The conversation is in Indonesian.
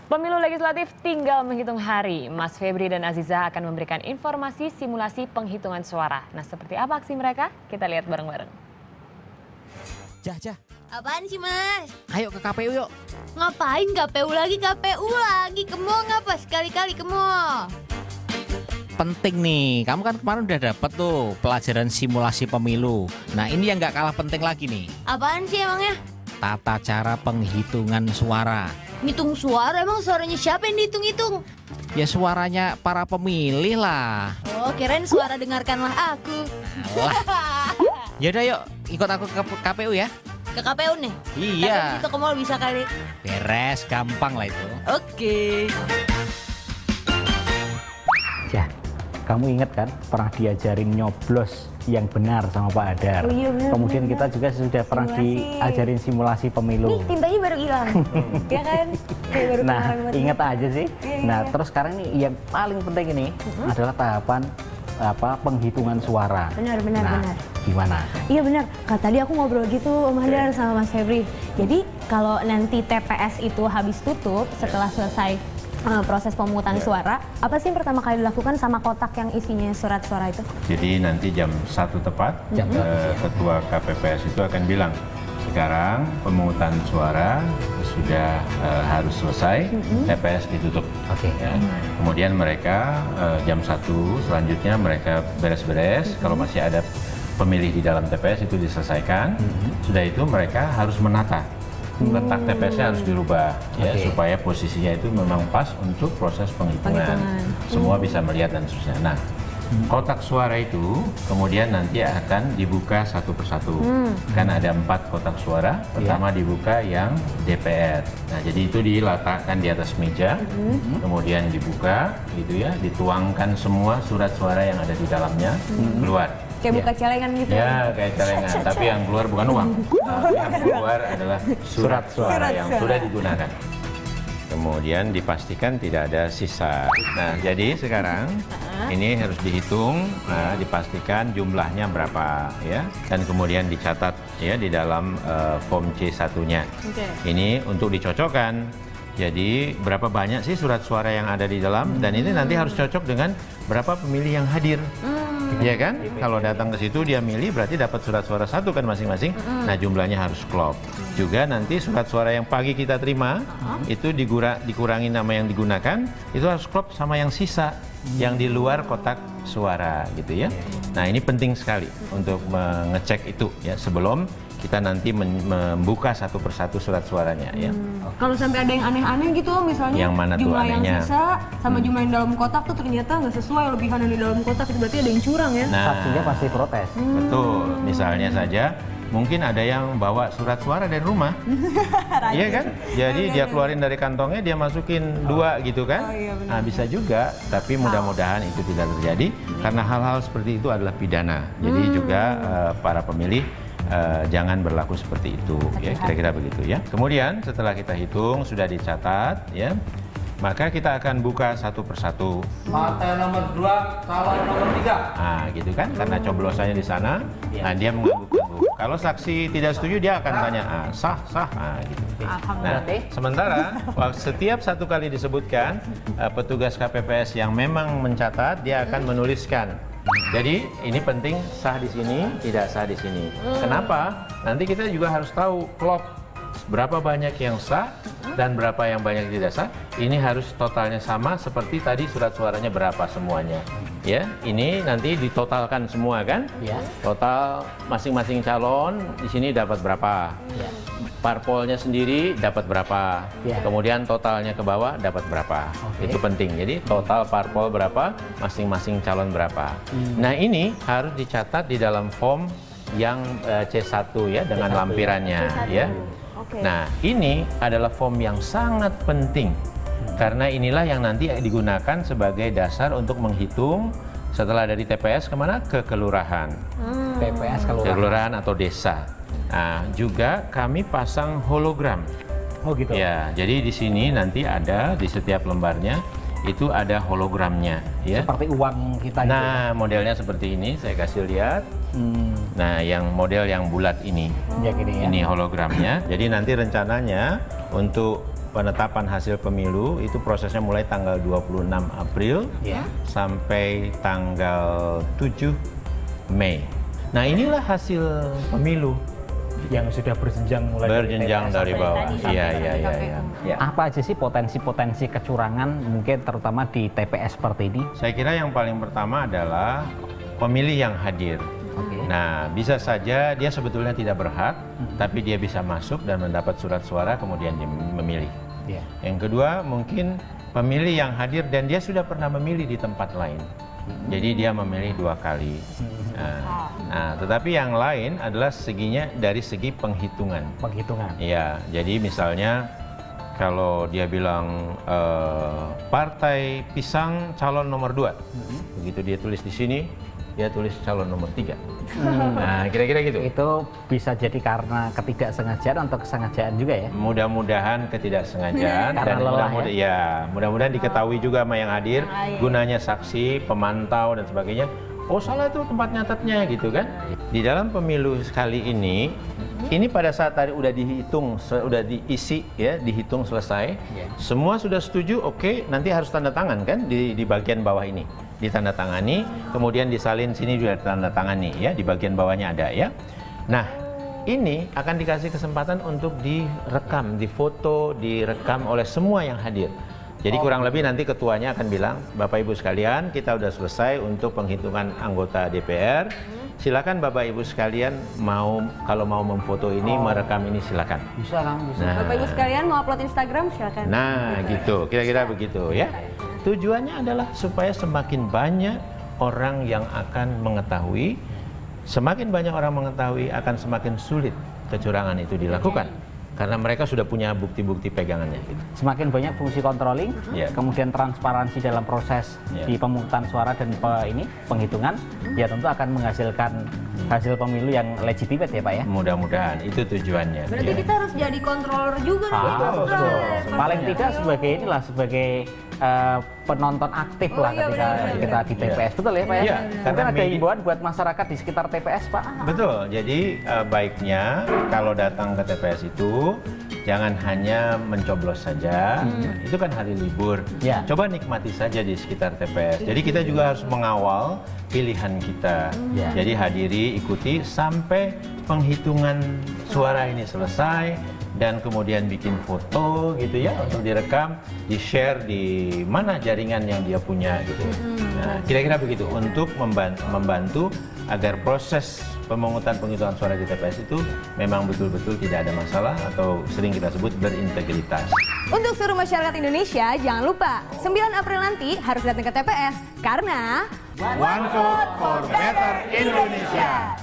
Pemilu legislatif tinggal menghitung hari. Mas Febri dan Aziza akan memberikan informasi simulasi penghitungan suara. Nah, seperti apa aksi mereka? Kita lihat bareng-bareng. Jah. Apaan sih, Mas? Ayo ke KPU yuk. Ngapain KPU lagi? Ke mall ngapa? Sekali-kali ke mall. Penting nih, kamu kan kemarin udah dapet tuh pelajaran simulasi pemilu. Nah ini yang nggak kalah penting lagi nih. Apaan sih emangnya? Tata cara penghitungan suara. Ngitung suara, emang suaranya siapa yang dihitung-hitung? Ya suaranya para pemilih lah. Oh, kirain suara dengarkanlah aku. Yaudah yuk, ikut aku ke KPU ya. Ke KPU nih? Iya. Kita ke mall bisa kali. Beres, gampang lah itu. Oke. Ya, kamu ingat kan pernah diajarin nyoblos yang benar sama Pak Adar. Oh iya, benar, Kemudian benar. kita juga sudah pernah diajarin simulasi pemilu. Nih tintanya baru hilang, ya kan? Kayak baru Nah, kemarin banget. ingat aja sih. Iya, Nah, iya. terus sekarang nih yang paling penting ini adalah tahapan penghitungan suara. Benar. Gimana? Iya benar. Tadi aku ngobrol gitu Om Hadar sama Mas Febri. Jadi kalau nanti TPS itu habis tutup setelah selesai proses pemungutan suara, apa sih yang pertama kali dilakukan sama kotak yang isinya surat suara itu? Jadi nanti jam 1 tepat, Ketua KPPS itu akan bilang, sekarang pemungutan suara sudah harus selesai, TPS ditutup. Oke. Ya. Kemudian mereka jam 1 selanjutnya mereka beres-beres, kalau masih ada pemilih di dalam TPS itu diselesaikan, sudah itu mereka harus menata. Letak TPS-nya harus dirubah ya Oke. supaya posisinya itu memang pas untuk proses penghitungan. Semua bisa melihat dan seterusnya. Nah, kotak suara itu kemudian nanti akan dibuka satu persatu. Kan ada 4 kotak suara. Pertama dibuka yang DPR. Nah, jadi itu diletakkan di atas meja, kemudian dibuka, gitu ya, dituangkan semua surat suara yang ada di dalamnya keluar. Kayak buka celengan gitu. Ya, kayak celengan, tapi yang keluar bukan uang. Yang keluar adalah surat suara yang sudah digunakan. Kemudian dipastikan tidak ada sisa. Nah, jadi sekarang ini harus dihitung, dipastikan jumlahnya berapa ya, dan kemudian dicatat ya di dalam form C1-nya. Ini untuk dicocokkan. Jadi berapa banyak sih surat suara yang ada di dalam, dan ini nanti harus cocok dengan berapa pemilih yang hadir. Iya kan? Kalau datang ke situ dia milih berarti dapat surat suara satu kan masing-masing. Nah, jumlahnya harus klop. Juga nanti surat suara yang pagi kita terima itu dikurangi nama yang digunakan, itu harus klop sama yang sisa yang di luar kotak suara gitu ya. Nah, ini penting sekali untuk mengecek itu ya sebelum kita nanti membuka satu persatu surat suaranya ya. Kalau sampai ada yang aneh-aneh gitu, misalnya Yang mana tuh jumlah yang anehnya? sisa sama jumlah yang dalam kotak tuh ternyata nggak sesuai, lebihan yang di dalam kotak itu berarti ada yang curang ya? Nah, Saksinya pasti protes. betul. Misalnya saja mungkin ada yang bawa surat suara dari rumah. Iya kan? Jadi dia keluarin dari kantongnya, dia masukin 2 gitu kan? Nah, bisa juga, tapi mudah-mudahan itu tidak terjadi karena hal-hal seperti itu adalah pidana. Jadi juga para pemilih jangan berlaku seperti itu ya, kira-kira begitu ya. Kemudian setelah kita hitung sudah dicatat ya, maka kita akan buka satu persatu. Partai nomor 2, calon nomor 3. Nah, gitu kan? Karena coblosannya di sana, nah dia mengangguk-angguk. Kalau saksi tidak setuju, dia akan tanya, sah, gitu. Nah, sementara setiap satu kali disebutkan, petugas KPPS yang memang mencatat, dia akan menuliskan. Jadi ini penting sah di sini, tidak sah di sini. Kenapa? Nanti kita juga harus tahu klop berapa banyak yang sah dan berapa yang banyak tidak sah. Ini harus totalnya sama seperti tadi surat suaranya berapa semuanya. Ya, ini nanti ditotalkan semua kan? Ya. Total masing-masing calon di sini dapat berapa? Ya. Parpolnya sendiri dapat berapa? Ya. Kemudian totalnya ke bawah dapat berapa? Itu penting. Jadi total parpol berapa, masing-masing calon berapa. Nah, ini harus dicatat di dalam form yang C1 ya dengan lampirannya ya. Nah, ini adalah form yang sangat penting karena inilah yang nanti digunakan sebagai dasar untuk menghitung setelah dari TPS kemana? Ke kelurahan. TPS Ke kelurahan. kelurahan atau desa. Nah, juga kami pasang hologram. Oh gitu. Ya, jadi di sini nanti ada di setiap lembarnya itu ada hologramnya ya. Seperti uang kita gitu. Nah, modelnya seperti ini, saya kasih lihat. Nah, yang model yang bulat ini. Ya gini ya. Ini hologramnya. Jadi nanti rencananya untuk penetapan hasil pemilu itu prosesnya mulai tanggal 26 April sampai tanggal 7 Mei. Nah, inilah hasil pemilu yang sudah berjenjang mulai berjenjang dari TPS bawah. tadi Iya, sampai iya, ke iya, KPU. iya. Ya. Apa aja sih potensi-potensi kecurangan mungkin terutama di TPS seperti ini? Saya kira yang paling pertama adalah pemilih yang hadir. Nah, bisa saja dia sebetulnya tidak berhak, tapi dia bisa masuk dan mendapat surat suara kemudian dia memilih. Ya. Yang kedua, mungkin pemilih yang hadir dan dia sudah pernah memilih di tempat lain. Jadi dia memilih 2 kali. Nah, tetapi yang lain adalah dari segi penghitungan. Penghitungan. Iya, jadi misalnya kalau dia bilang partai pisang calon nomor 2, begitu dia tulis di sini, dia tulis calon nomor 3. Nah, kira-kira gitu. Itu bisa jadi karena ketidaksengajaan atau kesengajaan juga ya? Mudah-mudahan ketidaksengajaan Karena dan lelah mudah-mudahan diketahui juga sama yang hadir, gunanya saksi, pemantau dan sebagainya. Oh, salah itu tempat nyatetnya gitu kan. Di dalam pemilu kali ini pada saat tadi udah dihitung, udah diisi ya, dihitung selesai. Semua sudah setuju, oke, nanti harus tanda tangan kan di bagian bawah ini. Ditandatangani, kemudian disalin sini juga tanda tangani ya, di bagian bawahnya ada ya. Nah, ini akan dikasih kesempatan untuk direkam, difoto, direkam oleh semua yang hadir. Jadi kurang lebih nanti ketuanya akan bilang, Bapak Ibu sekalian, kita udah selesai untuk penghitungan anggota DPR. Silakan Bapak Ibu sekalian kalau mau memfoto ini, merekam ini silakan. Bisa kan? Bisa. Nah, Bapak Ibu sekalian mau upload Instagram silakan. nah gitu, kira-kira begitu ya. Tujuannya adalah supaya semakin banyak orang yang akan mengetahui, semakin banyak orang mengetahui akan semakin sulit kecurangan itu dilakukan. Karena mereka sudah punya bukti-bukti pegangannya. Semakin banyak fungsi controlling, kemudian transparansi dalam proses di pemungutan suara dan penghitungan, ya tentu akan menghasilkan hasil pemilu yang legitimate ya Pak ya. Mudah-mudahan itu tujuannya. Berarti kita harus jadi controller juga nih. Harus dong. Paling tidak sebagai penonton aktif lah ketika kita di TPS. Betul ya Pak ya? Iya, Mungkin karena ada himbauan buat masyarakat di sekitar TPS Pak. Betul, jadi baiknya kalau datang ke TPS itu jangan hanya mencoblos saja, itu kan hari libur. Ya. Coba nikmati saja di sekitar TPS. Jadi kita juga harus mengawal pilihan kita. Ya. Jadi hadiri, ikuti sampai penghitungan suara ini selesai dan kemudian bikin foto gitu ya untuk direkam, di-share di mana jaringan yang dia punya gitu. Nah, kira-kira begitu untuk membantu agar proses pemungutan penghitungan suara di TPS itu memang betul-betul tidak ada masalah atau sering kita sebut berintegritas. Untuk seluruh masyarakat Indonesia, jangan lupa 9 April nanti harus datang ke TPS karena One vote for better Indonesia.